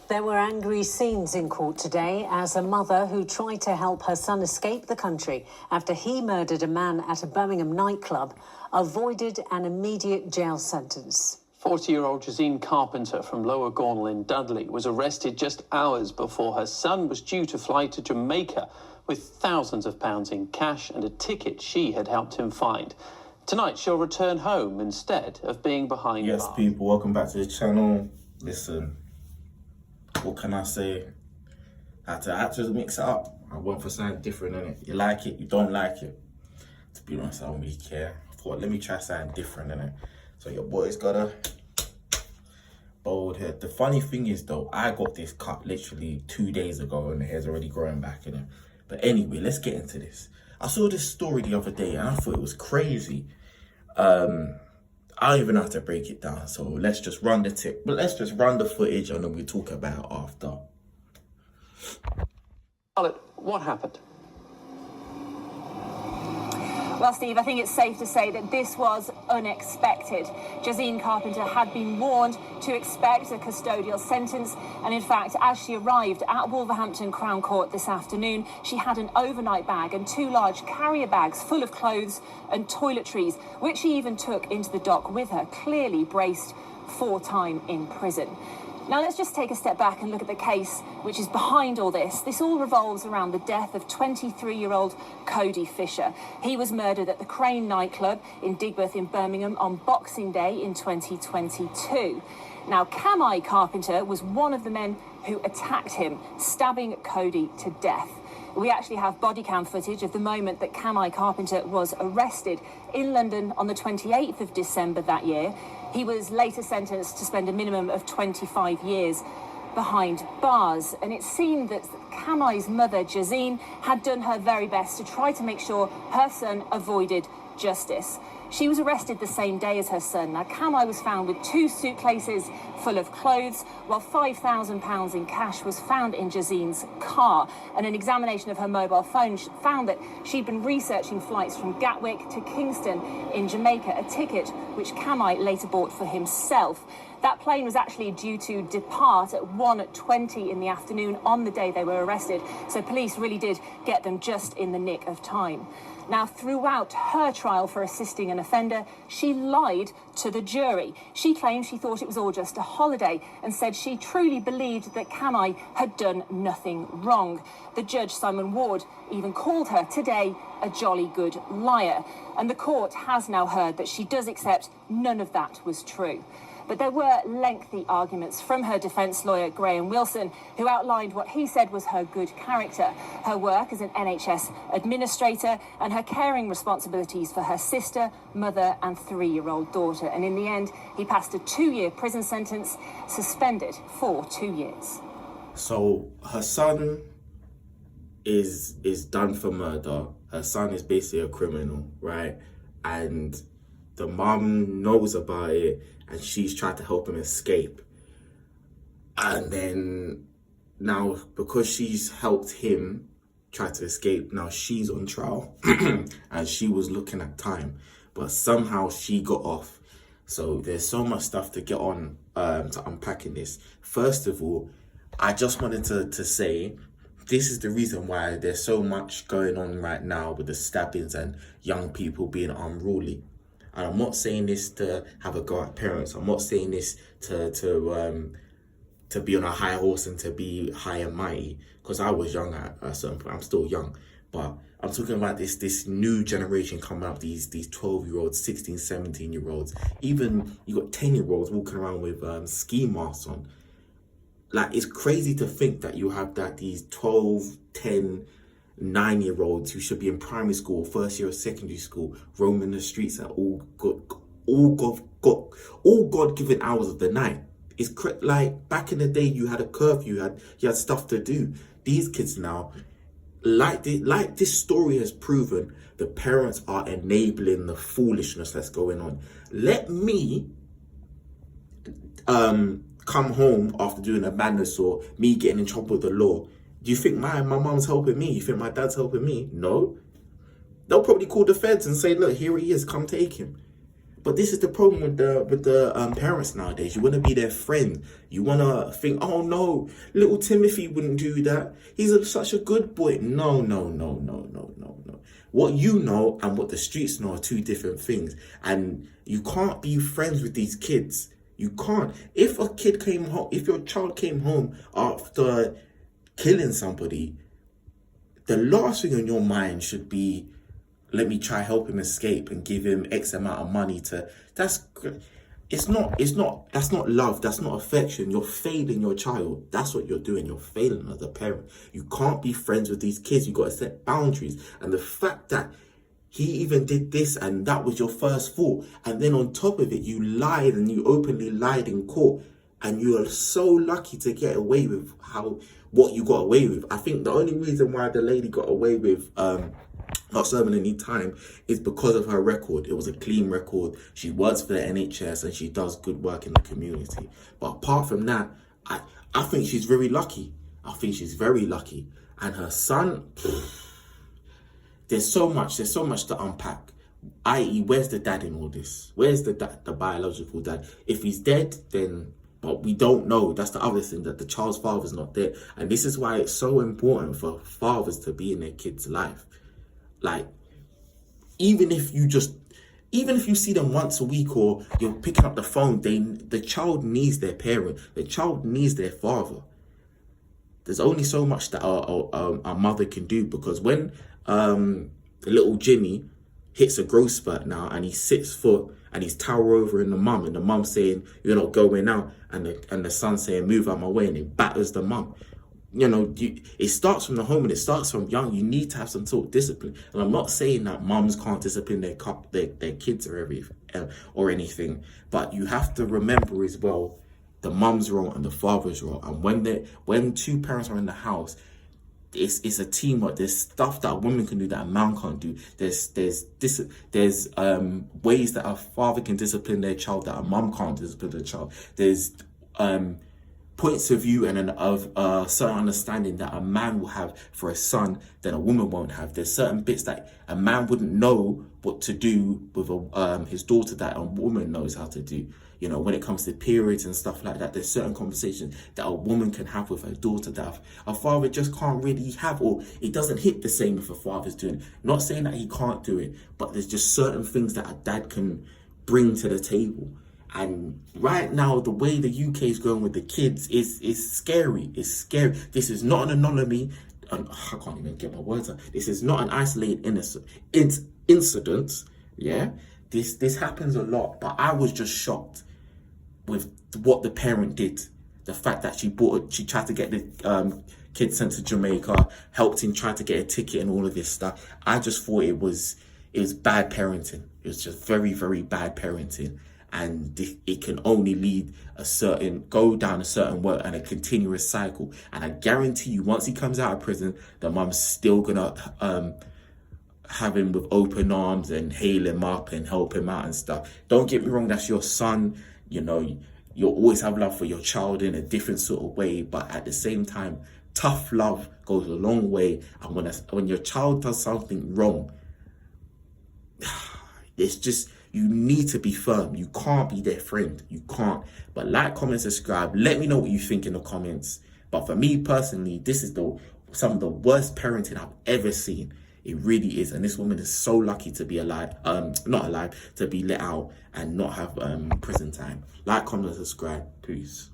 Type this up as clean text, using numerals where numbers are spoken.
There were angry scenes in court today as a mother who tried to help her son escape the country after he murdered a man at a Birmingham nightclub avoided an immediate jail sentence. 40-year-old Jazine Carpenter from Lower Gornal in Dudley was arrested just hours before her son was due to fly to Jamaica with thousands of pounds in cash and a ticket she had helped him find. Tonight, she'll return home instead of being behind bars. Yes, people, welcome back to the channel. Listen, what can I say? I had to mix it up. I went for something different, innit? You like it, you don't like it. To be honest, I don't really care. I thought, let me try something different, innit? So your boy's got a bold head. The funny thing is, though, I got this cut literally 2 days ago and the hair's already growing back, innit? But anyway, let's get into this. I saw this story the other day and I thought it was crazy. I don't even have to break it down, so let's just run the tip. But let's just run the footage and then we'll talk about it after. Charlotte, what happened? Well, Steve, I think it's safe to say that this was unexpected. Jazine Carpenter had been warned to expect a custodial sentence, and in fact, as she arrived at Wolverhampton Crown Court this afternoon, she had an overnight bag and 2 large carrier bags full of clothes and toiletries, which she even took into the dock with her, clearly braced for time in prison. Now, let's just take a step back and look at the case which is behind all this. This all revolves around the death of 23-year-old Cody Fisher. He was murdered at the Crane nightclub in Digbeth in Birmingham on Boxing Day in 2022. Now, Kamai Carpenter was one of the men who attacked him, stabbing Cody to death. We actually have body cam footage of the moment that Kamai Carpenter was arrested in London on the 28th of December that year. He was later sentenced to spend a minimum of 25 years behind bars. And it seemed that Kamai's mother, Jazine, had done her very best to try to make sure her son avoided justice. She was arrested the same day as her son. Now, Kamai was found with 2 suitcases full of clothes, while £5,000 in cash was found in Jazine's car. And an examination of her mobile phone found that she'd been researching flights from Gatwick to Kingston in Jamaica, a ticket which Kamai later bought for himself. That plane was actually due to depart at 1:20 in the afternoon on the day they were arrested, so police really did get them just in the nick of time. Now, throughout her trial for assisting an offender, she lied to the jury. She claimed she thought it was all just a holiday and said she truly believed that Kamai had done nothing wrong. The judge, Simon Ward, even called her today a jolly good liar. And the court has now heard that she does accept none of that was true. But there were lengthy arguments from her defence lawyer, Graham Wilson, who outlined what he said was her good character, her work as an NHS administrator, and her caring responsibilities for her sister, mother and 3-year-old daughter. And in the end, he passed a 2-year prison sentence, suspended for 2 years. So her son is done for murder. Her son is basically a criminal, right? And the mum knows about it and she's tried to help him escape. And then now, because she's helped him try to escape, now she's on trial and she was looking at time, but somehow she got off. So there's so much stuff to get on to unpacking this. First of all, I just wanted to say, this is the reason why there's so much going on right now with the stabbings and young people being unruly. And I'm not saying this to have a go at parents. I'm not saying this to be on a high horse and to be high and mighty, because I was young at a certain point. I'm still young, but I'm talking about this new generation coming up. These 12-year-olds, 16, 17-year-olds. Even you got 10-year-olds walking around with ski masks on. Like, it's crazy to think that you have these 12, 10, 9-year-olds who should be in primary school, first year of secondary school, roaming the streets at all God-given hours of the night. It's like back in the day, you had a curfew, you had stuff to do. These kids now, like this story has proven, the parents are enabling the foolishness that's going on. Let me come home after doing a madness or me getting in trouble with the law. Do you think my mum's helping me? You think my dad's helping me? No. They'll probably call the feds and say, look, here he is, come take him. But this is the problem with the parents nowadays. You want to be their friend. You want to think, oh no, little Timothy wouldn't do that. He's such a good boy. No, no, no, no, no, no, no. What you know and what the streets know are two different things. And you can't be friends with these kids. You can't. If a kid came home, if your child came home after killing somebody, the last thing on your mind should be, let me try help him escape and give him X amount of money to, that's not love, that's not affection. You're failing your child. That's what you're doing. You're failing as a parent. You can't be friends with these kids. You got to set boundaries. And the fact that he even did this and that was your first thought, and then on top of it, you lied and you openly lied in court, and you are so lucky to get away with what you got away with. I think the only reason why the lady got away with not serving any time is because of her record. It was a clean record. She works for the NHS and she does good work in the community. But apart from that, I think she's very lucky. I think she's very lucky. And her son, there's so much to unpack. I.e., where's the dad in all this? Where's the biological dad? If he's dead, then, but we don't know. That's the other thing, that the child's father's not there. And this is why it's so important for fathers to be in their kid's life. Like, even if you see them once a week or you're picking up the phone, the child needs their parent. The child needs their father. There's only so much that our mother can do, because when the little Jimmy hits a growth spurt now and he's 6 foot and he's tower over in the mum, and the mum saying, you're not going out, and the son saying, move out my way, and he batters the mum. You know, it starts from the home and it starts from young. You need to have some sort of discipline. And I'm not saying that mums can't discipline their kids or anything, but you have to remember as well, the mum's role and the father's role. And when two parents are in the house, it's a teamwork. There's stuff that a woman can do that a man can't do. There's ways that a father can discipline their child that a mum can't discipline their child. There's points of view and of certain understanding that a man will have for a son that a woman won't have. There's certain bits that a man wouldn't know what to do with his daughter that a woman knows how to do. You know, when it comes to periods and stuff like that, there's certain conversations that a woman can have with her daughter that a father just can't really have, or it doesn't hit the same if a father's doing it. Not saying that he can't do it, but there's just certain things that a dad can bring to the table. And right now, the way the UK is going with the kids is scary. It's scary. This is not an anomaly. I can't even get my words out. This is not an isolated incident. Yeah, this happens a lot. But I was just shocked with what the parent did. The fact that she tried to get the kid sent to Jamaica, helped him try to get a ticket and all of this stuff. I just thought it was bad parenting. It was just very, very bad parenting. And it can only go down a certain way and a continuous cycle. And I guarantee you, once he comes out of prison, the mum's still gonna have him with open arms and hail him up and help him out and stuff. Don't get me wrong, that's your son. You know, you'll always have love for your child in a different sort of way, but at the same time, tough love goes a long way. And when your child does something wrong, it's just, you need to be firm. You can't be their friend. You can't. But like, comment, subscribe. Let me know what you think in the comments. But for me personally, this is some of the worst parenting I've ever seen. It really is. And this woman is so lucky to be alive, to be let out and not have prison time. Like, comment, subscribe. Peace.